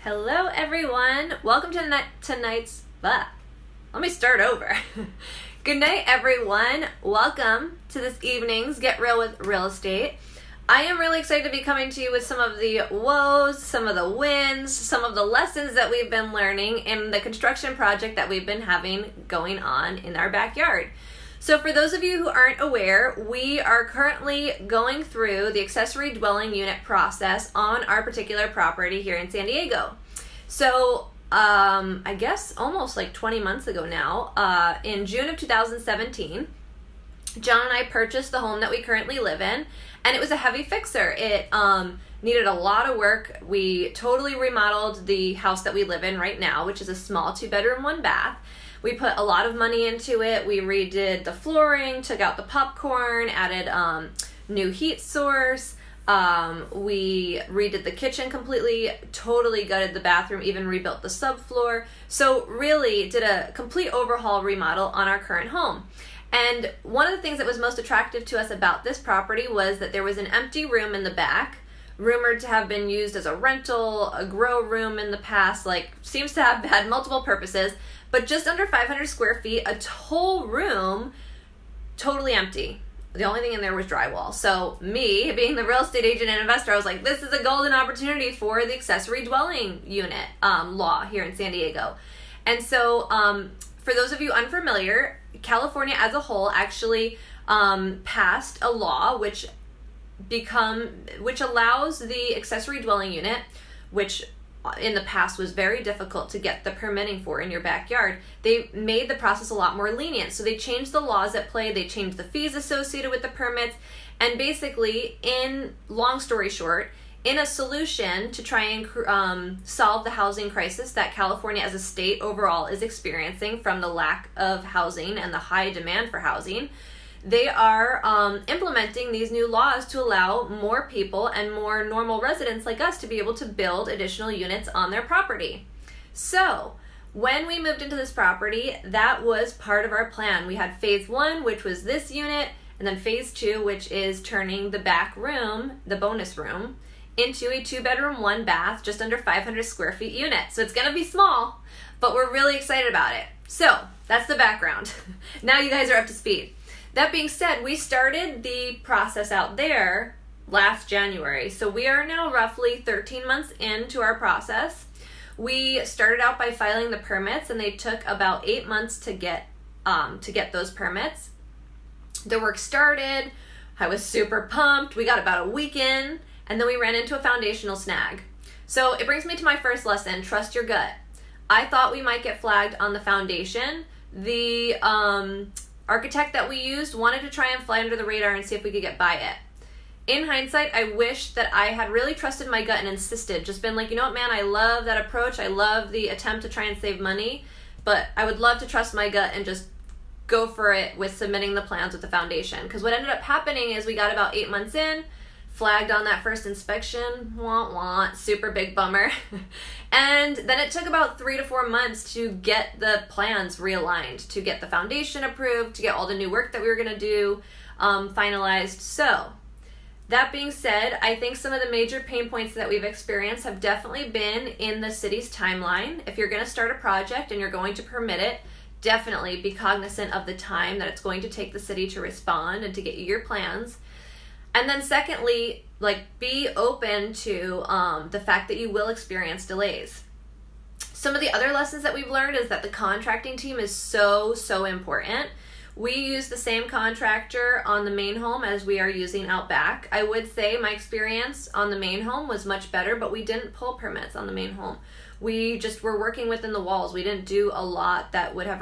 Hello everyone, welcome to tonight's, let me start over. Good night everyone, welcome to this evening's Get Real with Real Estate. I am really excited to be coming to you with some of the woes, some of the wins, some of the lessons that we've been learning in the construction project that we've been having going on in our backyard. So for those of you who aren't aware, we are currently going through the accessory dwelling unit process on our particular property here in San Diego. So I guess almost like 20 months ago now, in June of 2017, John and I purchased the home that we currently live in, and it was a heavy fixer. It needed a lot of work. We totally remodeled the house that we live in right now, which is a small 2-bedroom, 1-bath. We put a lot of money into it. We redid the flooring, took out the popcorn, added new heat source. We redid the kitchen completely, totally gutted the bathroom, even rebuilt the subfloor. So really did a complete overhaul remodel on our current home. And one of the things that was most attractive to us about this property was that there was an empty room in the back, rumored to have been used as a rental, a grow room in the past, like seems to have had multiple purposes, but just under 500 square feet, a whole room totally empty. The only thing in there was drywall. So me, being the real estate agent and investor, I was like, this is a golden opportunity for the accessory dwelling unit law here in San Diego. And so for those of you unfamiliar, California as a whole actually passed a law which allows the accessory dwelling unit, which in the past was very difficult to get the permitting for in your backyard. They made the process a lot more lenient. So they changed the laws at play, they changed the fees associated with the permits, and basically, in long story short, in a solution to try and solve the housing crisis that California as a state overall is experiencing from the lack of housing and the high demand for housing, they are implementing these new laws to allow more people and more normal residents like us to be able to build additional units on their property. So when we moved into this property, that was part of our plan. We had phase 1, which was this unit, and then phase 2, which is turning the back room, the bonus room, into a 2-bedroom, 1-bath, just under 500 square feet unit. So it's gonna be small, but we're really excited about it. So that's the background. Now you guys are up to speed. That being said, we started the process out there last January. So we are now roughly 13 months into our process. We started out by filing the permits, and they took about 8 months to get those permits. The work started. I was super pumped. We got about a week in, and then we ran into a foundational snag. So it brings me to my first lesson, trust your gut. I thought we might get flagged on the foundation. The architect that we used wanted to try and fly under the radar and see if we could get by it. In hindsight, I wish that I had really trusted my gut and insisted, just been like, you know what, man, I love that approach. I love the attempt to try and save money, but I would love to trust my gut and just go for it with submitting the plans with the foundation. Because what ended up happening is we got about 8 months in, flagged on that first inspection, super big bummer. And then it took about 3 to 4 months to get the plans realigned, to get the foundation approved, to get all the new work that we were gonna do finalized. So that being said, I think some of the major pain points that we've experienced have definitely been in the city's timeline. If you're gonna start a project and you're going to permit it, definitely be cognizant of the time that it's going to take the city to respond and to get you your plans. And then secondly, be open to the fact that you will experience delays. Some of the other lessons that we've learned is that the contracting team is so important. We use the same contractor on the main home as we are using out back. I would say my experience on the main home was much better, but we didn't pull permits on the main home. We just were working within the walls. We didn't do a lot that would have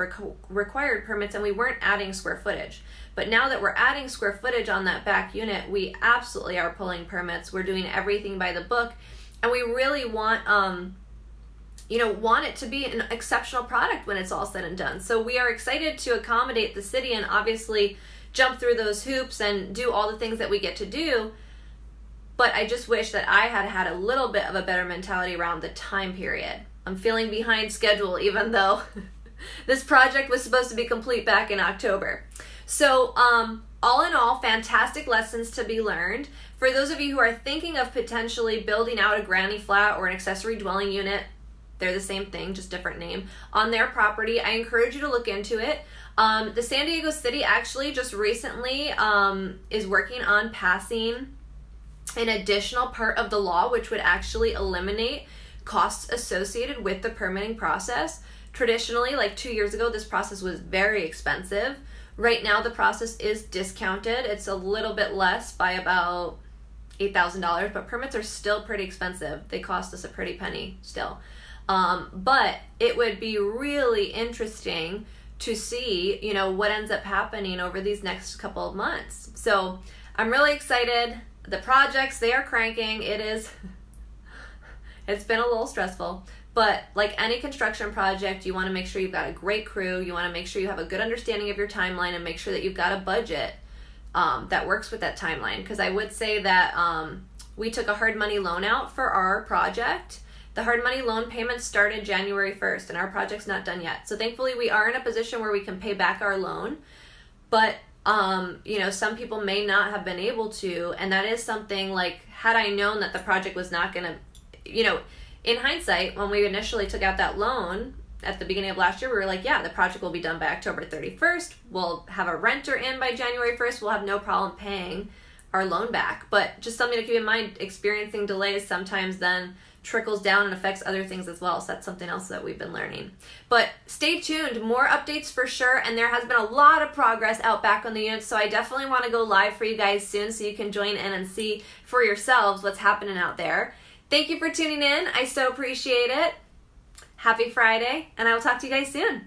required permits, and we weren't adding square footage. But now that we're adding square footage on that back unit, we absolutely are pulling permits. We're doing everything by the book, and we really want it to be an exceptional product when it's all said and done. So we are excited to accommodate the city and obviously jump through those hoops and do all the things that we get to do. But I just wish that I had a little bit of a better mentality around the time period. I'm feeling behind schedule, even though this project was supposed to be complete back in October. So, all in all, fantastic lessons to be learned. For those of you who are thinking of potentially building out a granny flat or an accessory dwelling unit, they're the same thing, just different name, on their property, I encourage you to look into it. The San Diego City actually just recently is working on passing an additional part of the law which would actually eliminate costs associated with the permitting process. Traditionally, like 2 years ago, this process was very expensive. Right now, the process is discounted. It's a little bit less by about $8,000, but permits are still pretty expensive. They cost us a pretty penny still. But it would be really interesting to see, you know, what ends up happening over these next couple of months. So I'm really excited. The projects, they are cranking. It's been a little stressful, but like any construction project, you want to make sure you've got a great crew. You want to make sure you have a good understanding of your timeline and make sure that you've got a budget that works with that timeline. Because I would say that we took a hard money loan out for our project. The hard money loan payment started January 1st, and our project's not done yet. So thankfully, we are in a position where we can pay back our loan. But, you know, some people may not have been able to, and that is something like, had I known that the project was not going to, you know, in hindsight, when we initially took out that loan at the beginning of last year, we were like, yeah, the project will be done by October 31st. We'll have a renter in by January 1st. We'll have no problem paying our loan back. But just something to keep in mind, experiencing delays sometimes then trickles down and affects other things as well. So that's something else that we've been learning. But stay tuned, more updates for sure. And there has been a lot of progress out back on the units. So I definitely want to go live for you guys soon so you can join in and see for yourselves what's happening out there. Thank you for tuning in. I so appreciate it. Happy Friday, and I will talk to you guys soon.